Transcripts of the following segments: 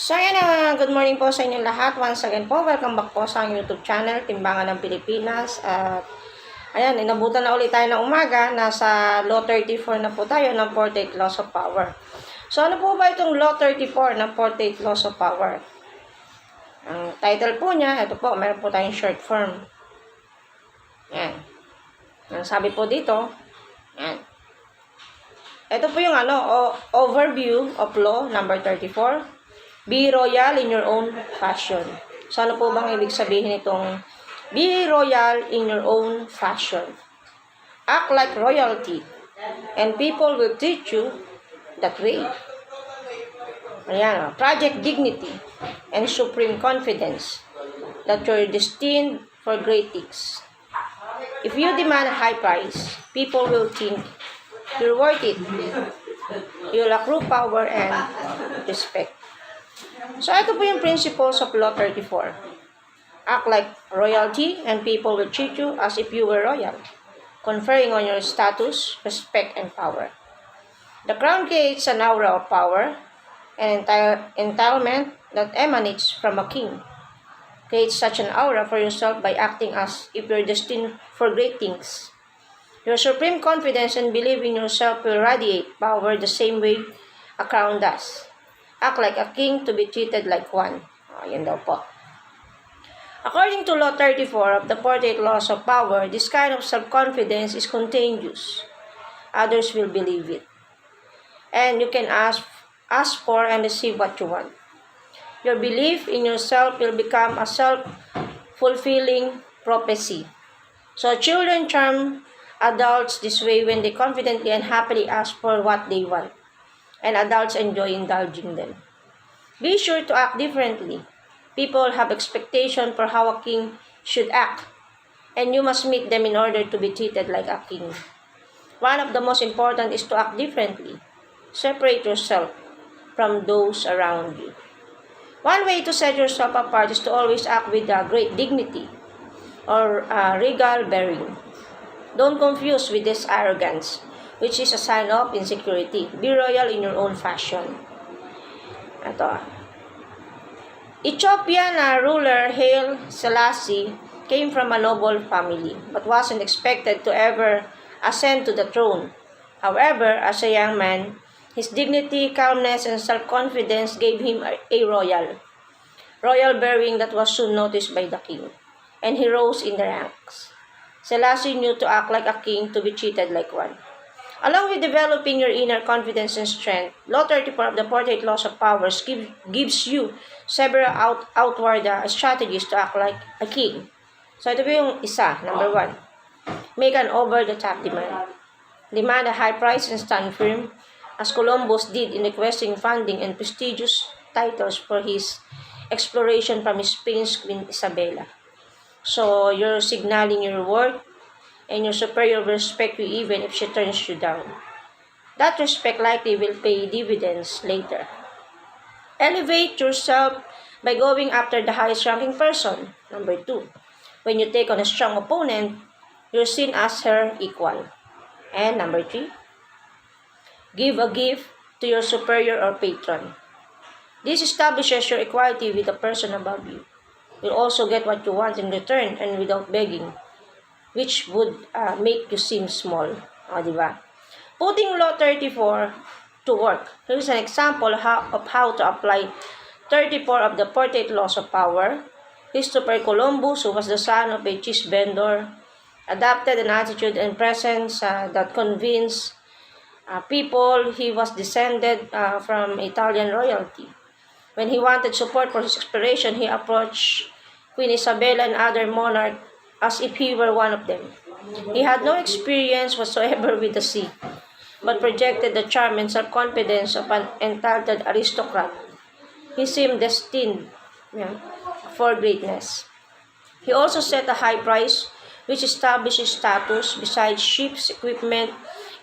So ayan good morning po sa inyo lahat. Once again po, welcome back po sa YouTube channel, Timbangan ng Pilipinas. At ayan, inabutan na ulit tayo ng umaga. Nasa LAW34 na po tayo ng 48 Laws of Power. So ano po ba itong LAW34 ng 48 Laws of Power? Ang title po niya, ito po, meron po tayong short form. Ayan. Ang sabi po dito, ayan. Ito po yung overview of law number 34. Be royal in your own fashion. So ano po bang ibig sabihin itong be royal in your own fashion? Act like royalty and people will treat you that way. Ayan, project dignity and supreme confidence that you're destined for great things. If you demand a high price, people will think you're worth it. You'll accrue power and respect. So, ito po yung principles of Law 34. Act like royalty and people will treat you as if you were royal, conferring on your status, respect, and power. The crown creates an aura of power and entitlement that emanates from a king. Create such an aura for yourself by acting as if you're destined for great things. Your supreme confidence and belief in yourself will radiate power the same way a crown does. Act like a king to be treated like one. Yan daw po. According to Law 34 of the 48 Laws of Power, this kind of self-confidence is contagious. Others will believe it. And you can ask for and receive what you want. Your belief in yourself will become a self-fulfilling prophecy. So children charm adults this way when they confidently and happily ask for what they want. And adults enjoy indulging them. Be sure to act differently. People have expectation for how a king should act, and you must meet them in order to be treated like a king. One of the most important is to act differently. Separate yourself from those around you. One way to set yourself apart is to always act with a great dignity or regal bearing. Don't confuse with this arrogance, which is a sign of insecurity. Be royal in your own fashion. Ito. Ethiopian ruler Haile Selassie came from a noble family, but wasn't expected to ever ascend to the throne. However, as a young man, his dignity, calmness, and self-confidence gave him a royal bearing that was soon noticed by the king, and he rose in the ranks. Selassie knew to act like a king to be treated like one. Along with developing your inner confidence and strength, Law 34 of the 48 Laws of Power gives you several outward strategies to act like a king. So ito po yung isa, number 1. Make an over-the-top demand. Demand a high price and stand firm, as Columbus did in requesting funding and prestigious titles for his exploration from Spain's Queen Isabella. So you're signaling your worth, and your superior will respect you even if she turns you down. That respect likely will pay dividends later. Elevate yourself by going after the highest ranking person. Number 2. When you take on a strong opponent, you're seen as her equal. And number 3. Give a gift to your superior or patron. This establishes your equality with the person above you. You'll also get what you want in return and without begging, which would make you seem small. Diba? Putting Law 34 to work. Here's an example of how to apply 34 of the 48 Laws of Power. Christopher Columbus, who was the son of a cheese vendor, adopted an attitude and presence that convinced people he was descended from Italian royalty. When he wanted support for his exploration, he approached Queen Isabella and other monarchs as if he were one of them. He had no experience whatsoever with the sea, but projected the charm and self-confidence of an entitled aristocrat. He seemed destined for greatness. He also set a high price, which established his status besides ships, equipment,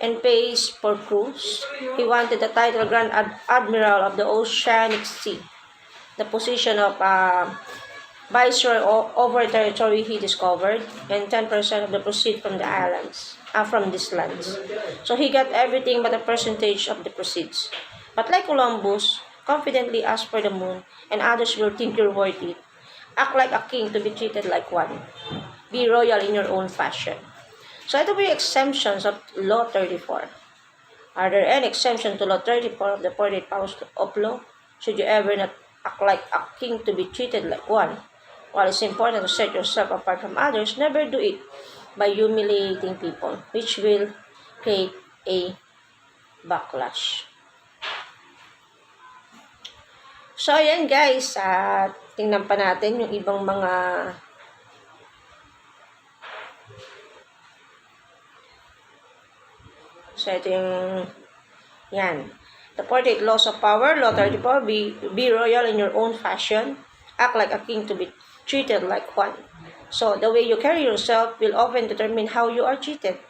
and pays for crews. He wanted the title Grand Admiral of the Oceanic Sea, the position of viceroy over territory he discovered, and 10% of the proceeds from the islands, from these lands. So he got everything but a percentage of the proceeds. But like Columbus, Confidently ask for the moon, and others will think you're worth it. Act like a king to be treated like one. Be royal in your own fashion. So ito po yung exemptions of Law 34. Are there any exemptions to Law 34 of the 48 powers of law? Should you ever not act like a king to be treated like one? While it's important to set yourself apart from others, never do it by humiliating people, which will create a backlash. So, ayan guys, tingnan pa natin yung ibang mga so, ito yung yan. The 48 laws of power, Law 34, be royal in your own fashion. Act like a king to be treated like one. So, the way you carry yourself will often determine how you are treated.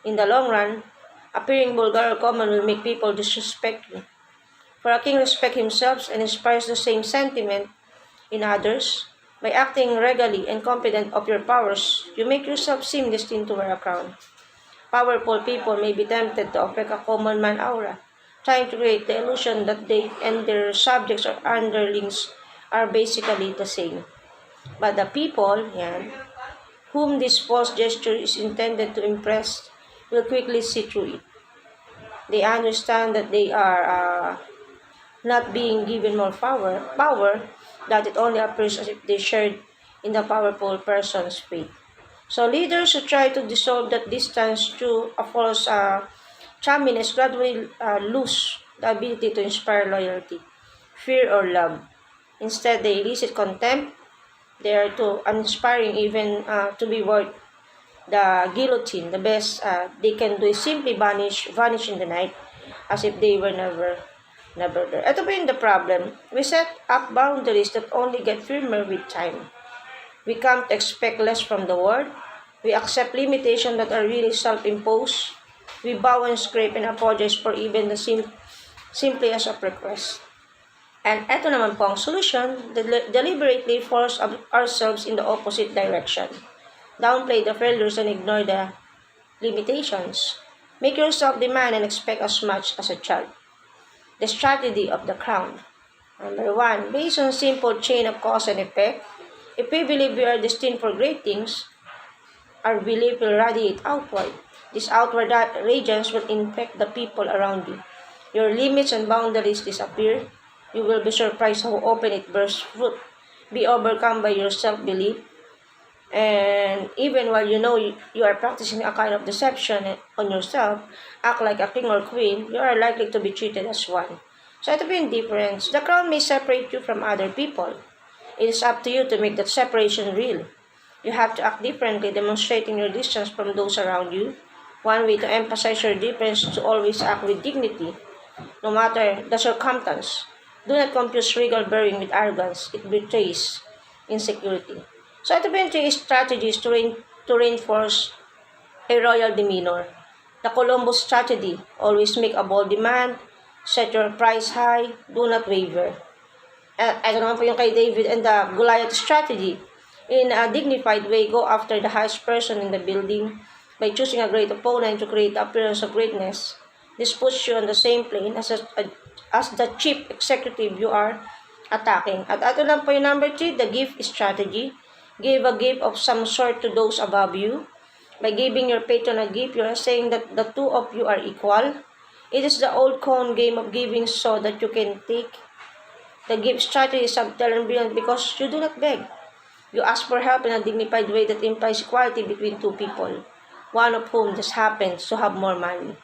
In the long run, appearing vulgar or common will make people disrespect you. For a king respects himself and inspires the same sentiment in others. By acting regally and confident of your powers, you make yourself seem destined to wear a crown. Powerful people may be tempted to affect a common man aura, trying to create the illusion that they and their subjects or underlings are basically the same. But the people, whom this false gesture is intended to impress, will quickly see through it. They understand that they are not being given more power, that it only appears as if they shared in the powerful person's fate. So leaders who try to dissolve that distance through a false charminess gradually lose the ability to inspire loyalty, fear, or love. Instead, they elicit contempt. They are too uninspiring even to be worth the guillotine. The best they can do is simply vanish in the night as if they were never there. Ito po yung the problem. We set up boundaries that only get firmer with time. We come to expect less from the world. We accept limitations that are really self-imposed. We bow and scrape and apologize for even the simply as a request. And eto naman po ang solution, deliberately force ourselves in the opposite direction. Downplay the failures and ignore the limitations. Make yourself demand and expect as much as a child. The strategy of the crown. Number 1, based on simple chain of cause and effect, if we believe we are destined for great things, our belief will radiate outward. These outward radiance will infect the people around you. Your limits and boundaries disappear. You will be surprised how often it bursts fruit. Be overcome by your self-belief. And even while you know you are practicing a kind of deception on yourself, act like a king or queen, you are likely to be treated as one. So ito po yung difference. The crown may separate you from other people. It is up to you to make that separation real. You have to act differently, demonstrating your distance from those around you. One way to emphasize your difference is to always act with dignity, no matter the circumstance. Do not confuse regal bearing with arrogance. It betrays insecurity. So ito po yung 3 strategies to reinforce a royal demeanor. The Columbus strategy, always make a bold demand, set your price high, do not waver. Ito naman po yung kay David and the Goliath strategy. In a dignified way, go after the highest person in the building by choosing a great opponent to create the appearance of greatness. This puts you on the same plane as the chief executive you are attacking. At ito lang po yung number 3, the gift strategy. Give a gift of some sort to those above you. By giving your patron a gift, you are saying that the two of you are equal. It is the old con game of giving so that you can take. The gift strategy is subtle and brilliant because you do not beg. You ask for help in a dignified way that implies equality between two people, one of whom just happens to have more money.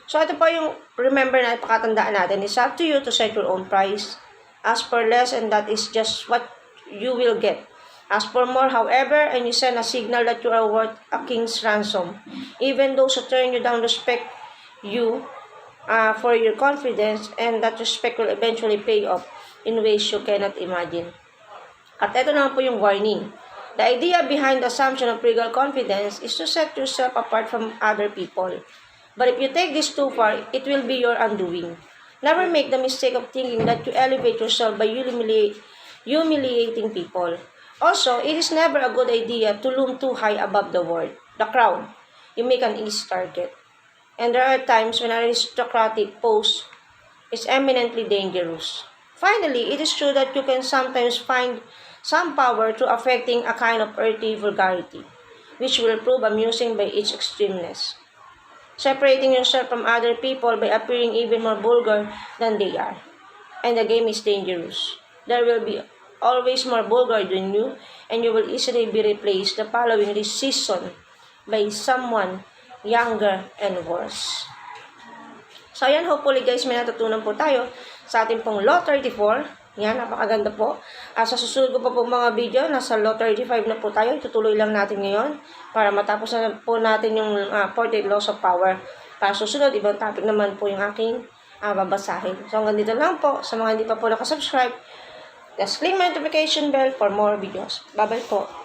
So ito po yung remember na ipakatandaan natin. It's up to you to set your own price. Ask for less and that is just what you will get. Ask for more, however, and you send a signal that you are worth a king's ransom. Even those who turn you down respect you for your confidence, and that respect will eventually pay off in ways you cannot imagine. At ito naman po yung warning. The idea behind the assumption of regal confidence is to set yourself apart from other people. But if you take this too far, it will be your undoing. Never make the mistake of thinking that you elevate yourself by humiliating people. Also, it is never a good idea to loom too high above the crowd. You make an easy target. And there are times when aristocratic pose is eminently dangerous. Finally, it is true that you can sometimes find some power to affecting a kind of earthy vulgarity, which will prove amusing by its extremeness. Separating yourself from other people by appearing even more vulgar than they are. And the game is dangerous. There will be always more vulgar than you, and you will easily be replaced the following season by someone younger and worse. So, ayan, hopefully guys, may natutunan po tayo sa ating pong Law 34. Yan, napakaganda po. Sa susunod ko po mga video, nasa Law 35 na po tayo. Itutuloy lang natin ngayon para matapos na po natin yung 48 Laws of Power. Para susunod, ibang topic naman po yung aking babasahin. So, hanggang dito lang po. Sa mga hindi pa po nakasubscribe, just click my notification bell for more videos. Bye-bye po.